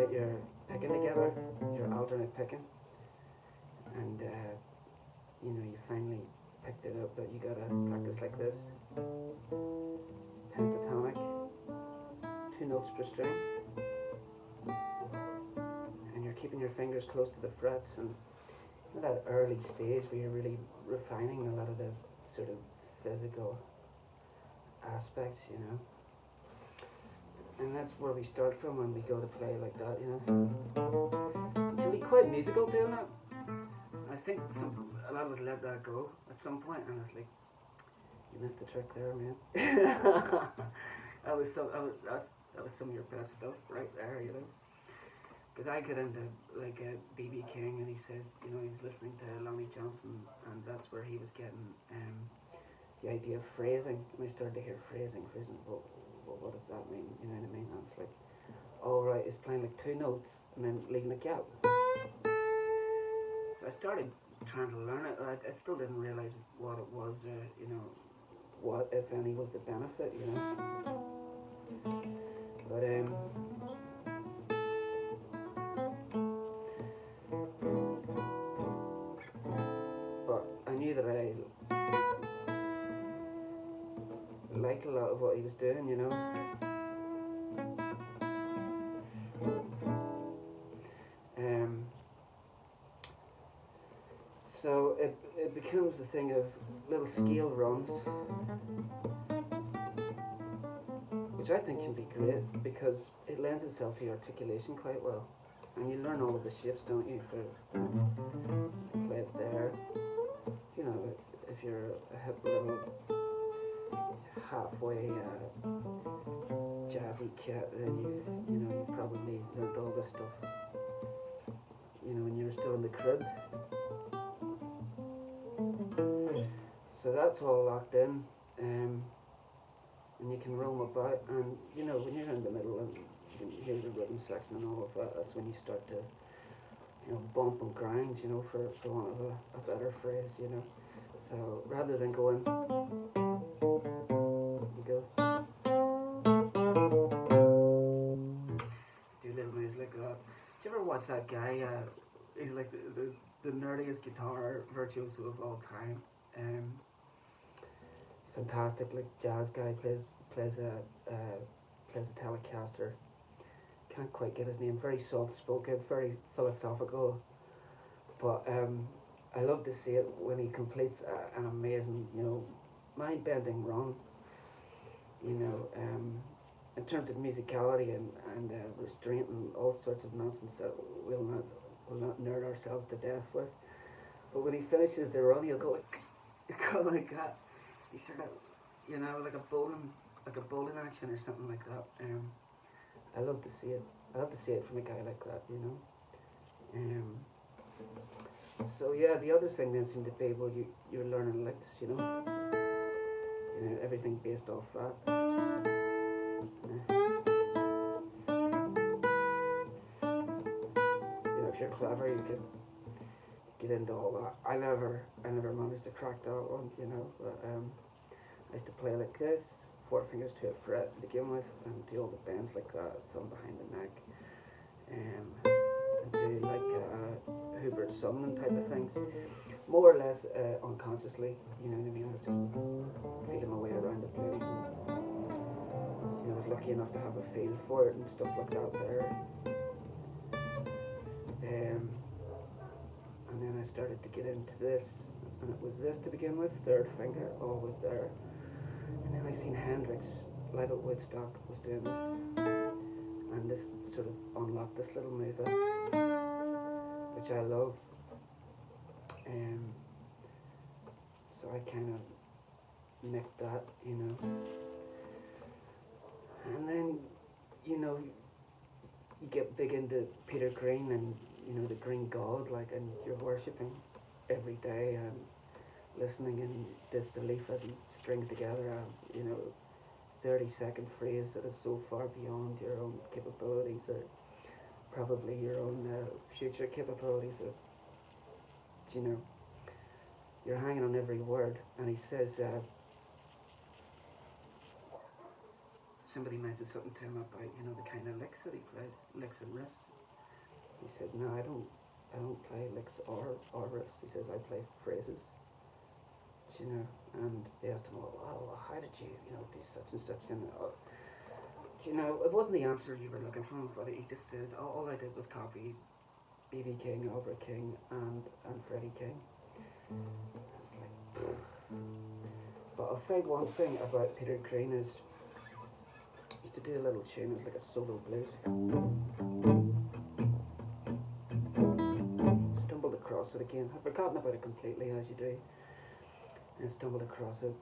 get your picking together, your alternate picking, and you finally picked it up, but you gotta practice like this. Pentatonic, 2 notes per string, and you're keeping your fingers close to the frets, and that early stage where you're really refining a lot of the sort of physical aspects, and that's where we start from when we go to play like that, You can be quite musical doing that. I think a lot of us let that go at some point, and it's like, you missed the trick there, man. that was some of your best stuff right there, Because I get into like B.B. King, and he says, he was listening to Lonnie Johnson, and that's where he was getting the idea of phrasing. And I started to hear phrasing. Well, what does that mean? You know what I mean? And it's like, oh right, it's playing like 2 notes and then leaving a gap. So I started trying to learn it. I still didn't realize what it was, what, if any, was the benefit, But I knew that I liked a lot of what he was doing, So it becomes a thing of little scale runs, which I think can be great because it lends itself to your articulation quite well. And you learn all of the shapes, don't you, for play it there. If you're a hip little halfway jazzy kid, then you probably learned all this stuff, when you were still in the crib. So that's all locked in, and you can roam about, and when you're in the middle and you can hear the rhythm section and all of that, that's when you start to bump and grind, for want of a better phrase, So rather than going, you go, do little moves like that. Do you ever watch that guy? He's like the nerdiest guitar virtuoso of all time. Fantastic, like jazz guy, plays a Telecaster. Can't quite get his name. Very soft spoken, very philosophical. But I love to see it when he completes an amazing, mind bending run. In terms of musicality and restraint and all sorts of nonsense that we'll not nerd ourselves to death with. But when he finishes the run, he'll go like that. He sort of, like a bowling action or something like that. I love to see it. I love to see it from a guy like that, So yeah, the other thing then seemed to be, well, you're learning licks, everything based off that. If you're clever, you can get into all that. I never managed to crack that one, But I used to play like this, 4 fingers to a fret to begin with, and do all the bends like that, thumb behind the neck, and do like Hubert Sumlin type of things, more or less unconsciously. You know what I mean? I was just feeling my way around the blues, and I was lucky enough to have a feel for it and stuff like that there. And then I started to get into this, and it was this to begin with, 3rd finger, always there. And then I seen Hendrix live at Woodstock was doing this, and this sort of unlocked this little move, which I love. So I kind of nicked that, and then you get big into Peter Green and the Green God, like, and you're worshipping every day and listening in disbelief as he strings together a 30-second phrase that is so far beyond your own capabilities, or probably your own future capabilities. You're hanging on every word. And he says, somebody mentioned something to him about the kind of licks that he played, licks and riffs. He says, no, I don't play licks or riffs. He says, I play phrases. You know, and they asked him, well, how did you do such and such, and you know, it wasn't the answer you were looking for, but he just says, all I did was copy B.B. King, Albert King, and Freddie King. It's like, pfft. But I'll say one thing about Peter Green is he used to do a little tune, it was like a solo blues. Stumbled across it again. I've forgotten about it completely, as you do. And stumbled across it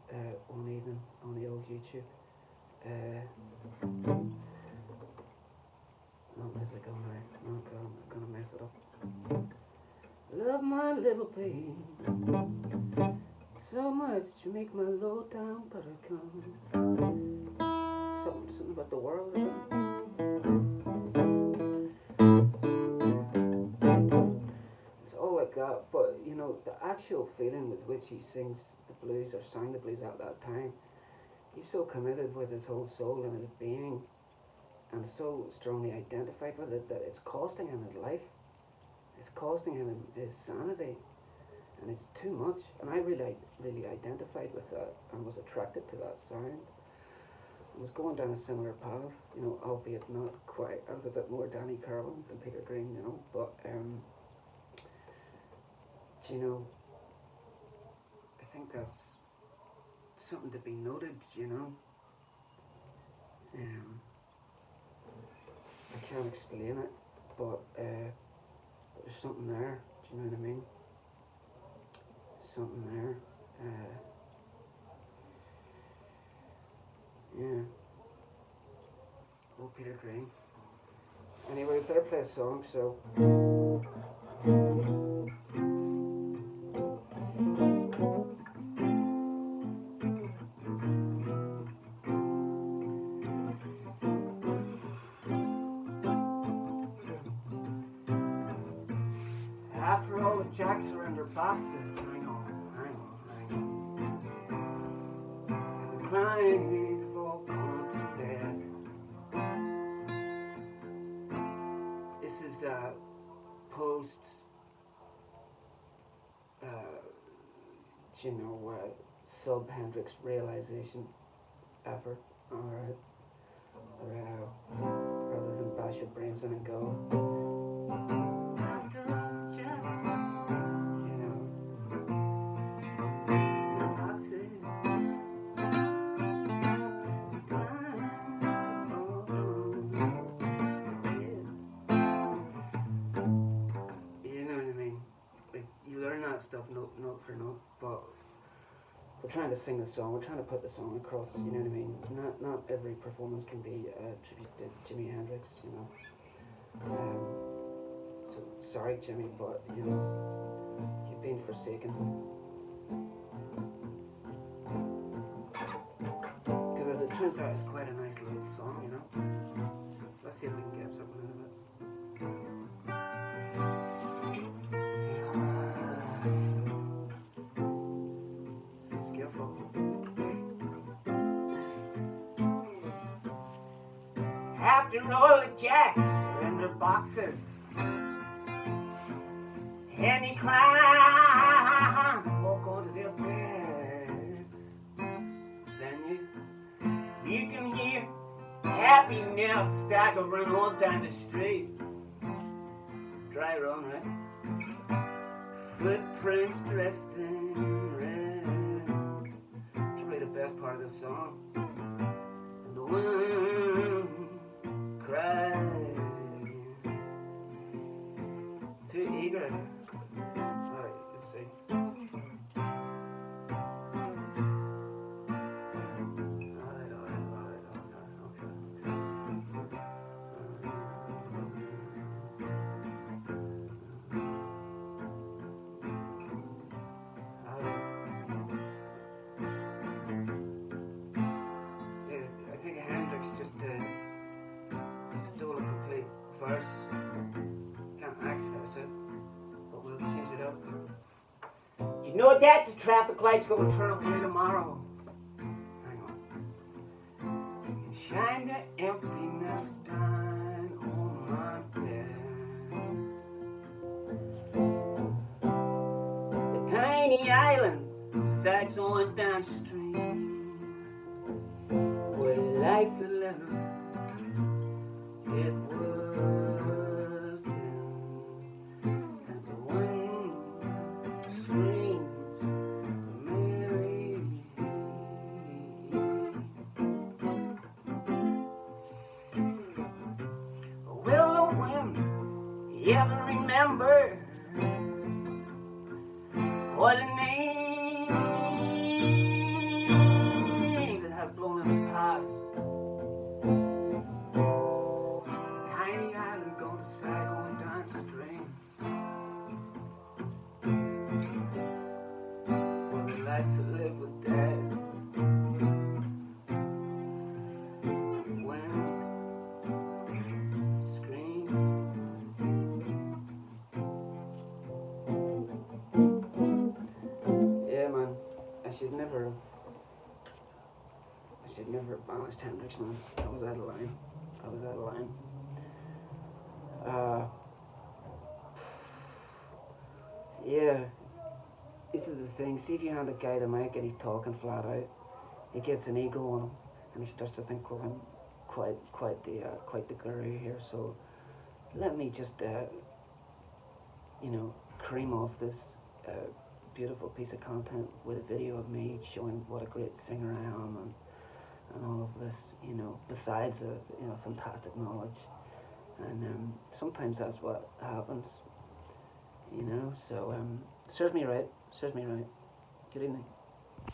one evening on the old YouTube. Where's it going now? Oh God, I'm gonna mess it up. Love my little baby so much you make my low down butter come. Something about the world or something. It's all like that, but you know, the actual feeling with which he sings the blues or sang the blues at that time, he's so committed with his whole soul and his being, and so strongly identified with it that it's costing him his life. It's costing him his sanity, and it's too much. And I really identified with that and was attracted to that sound. I was going down a similar path, you know, albeit not quite. I was a bit more Danny Carlin than Peter Green, you know, but you know, I think that's something to be noted, you know. I can't explain it, but there's something there, do you know what I mean? Something there. Yeah. Oh, Peter Green. Anyway, better play a song, so. After all the jacks are in their boxes, hang on. And the clients have all gone to bed. This is post, sub Hendrix realization effort, alright. Rather than bash your brains in and go. Stuff note for note, but we're trying to sing the song, we're trying to put the song across, you know what I mean? Not every performance can be a tribute to Jimi Hendrix, you know. So sorry Jimmy, but you know, you've been forsaken. Because as it turns out, it's quite a nice little song, you know. So let's see if we can get something out of it. After all the jacks are in their boxes, and he climbs and walk onto their beds, then you can hear happiness staggering on down the street. Dry run, right? Footprints dressed in red. Probably the best part of the song. And the wind crying, too eager. Alright, let's see. Alright, okay. I think Hendrix just stole a complete verse. Can't access it, but we'll change it up. You know that the traffic light's gonna turn up here tomorrow. Hang on. Shine the emptiness down on my bed. Coney Island, sags on downstream, where life to live, it was dim, and the wind screams, Mary. Will the wind ever remember all the names that have blown in the past? Tiny island going to sag on downstream, where the life to live was dead. Wind scream. Yeah, man. I should never have banished Hendrix, man. I was out of line. Yeah. This is the thing. See if you hand a guy the mic and he's talking flat out, he gets an ego on him, and he starts to think, well, I'm quite the guru here. So let me just cream off this beautiful piece of content with a video of me showing what a great singer I am, and all of this, besides fantastic knowledge. And sometimes that's what happens, so serves me right. Good evening.